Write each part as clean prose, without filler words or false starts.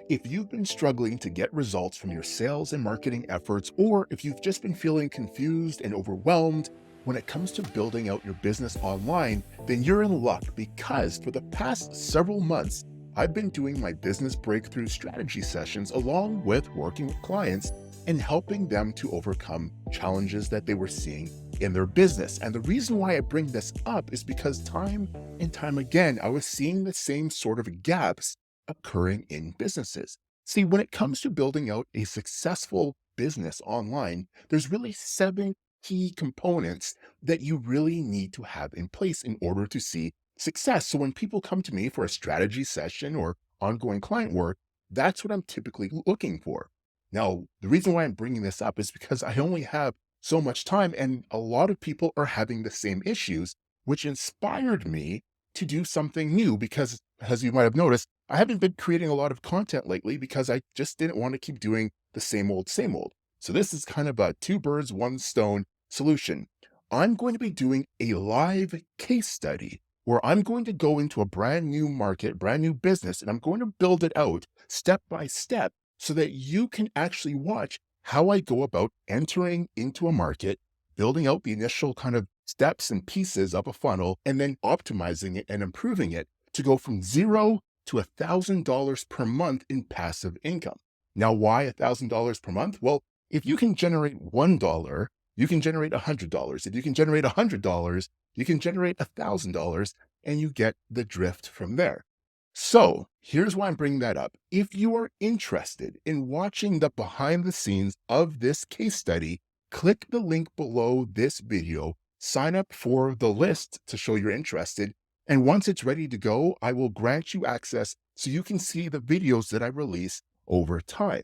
If you've been struggling to get results from your sales and marketing efforts, or if you've just been feeling confused and overwhelmed when it comes to building out your business online, then you're in luck because for the past several months, I've been doing my business breakthrough strategy sessions along with working with clients and helping them to overcome challenges that they were seeing in their business. And the reason why I bring this up is because time and time again, I was seeing the same sort of gaps occurring in businesses. See, when it comes to building out a successful business online, there's really seven key components that you really need to have in place in order to see success. So when people come to me for a strategy session or ongoing client work, that's what I'm typically looking for. Now, the reason why I'm bringing this up is because I only have so much time and a lot of people are having the same issues, which inspired me to do something new because, as you might have noticed, I haven't been creating a lot of content lately because I just didn't want to keep doing the same old, same old. So this is kind of a two birds, one stone solution. I'm going to be doing a live case study where I'm going to go into a brand new market, brand new business, and I'm going to build it out step by step so that you can actually watch how I go about entering into a market, building out the initial kind of steps and pieces of a funnel, and then optimizing it and improving it to go from zero to $1,000 per month in passive income. Now, why $1,000 per month? Well, if you can generate $1, you can generate $100. If you can generate $100, you can generate $1,000, and you get the drift from there. So here's why I'm bringing that up. If you are interested in watching the behind the scenes of this case study, click the link below this video, sign up for the list to show you're interested. And once it's ready to go, I will grant you access so you can see the videos that I release over time.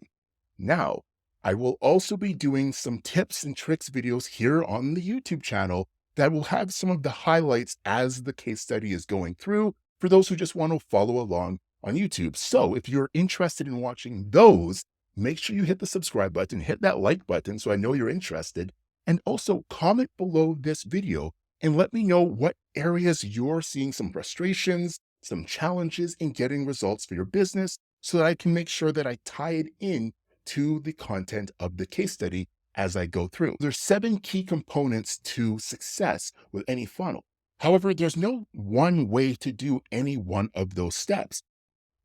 Now, I will also be doing some tips and tricks videos here on the YouTube channel that will have some of the highlights as the case study is going through for those who just want to follow along on YouTube. So if you're interested in watching those, make sure you hit the subscribe button, hit that like button so I know you're interested, and also comment below this video and let me know what areas you're seeing some frustrations, some challenges in getting results for your business so that I can make sure that I tie it in to the content of the case study as I go through. There's seven key components to success with any funnel. However, there's no one way to do any one of those steps,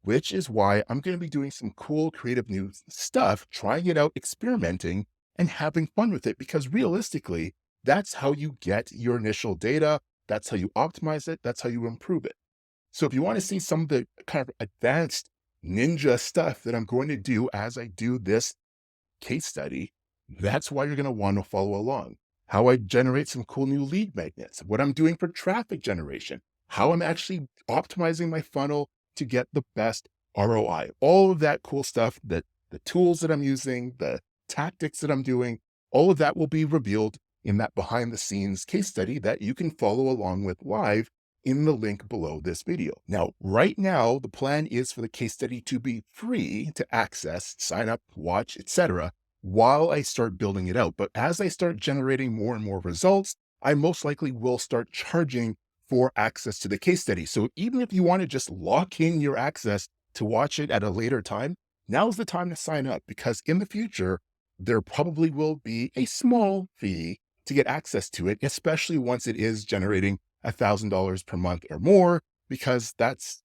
which is why I'm going to be doing some cool, creative new stuff, trying it out, experimenting, and having fun with it. Because realistically, that's how you get your initial data. That's how you optimize it. That's how you improve it. So if you want to see some of the kind of advanced ninja stuff that I'm going to do as I do this case study, that's why you're going to want to follow along. How I generate some cool new lead magnets, what I'm doing for traffic generation, how I'm actually optimizing my funnel to get the best ROI, all of that cool stuff, that the tools that I'm using, the tactics that I'm doing, all of that will be revealed in that behind the scenes case study that you can follow along with live in the link below this video. Now, right now, the plan is for the case study to be free to access, sign up, watch, etc., while I start building it out. But as I start generating more and more results, I most likely will start charging for access to the case study. So even if you want to just lock in your access to watch it at a later time, now's the time to sign up because in the future, there probably will be a small fee to get access to it, especially once it is generating $1,000 per month or more, because that's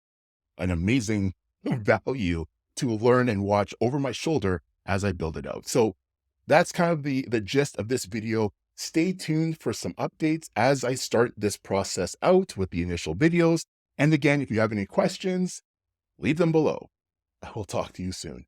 an amazing value to learn and watch over my shoulder as I build it out. So that's kind of the gist of this video. Stay tuned for some updates as I start this process out with the initial videos. And again, if you have any questions, leave them below. I will talk to you soon.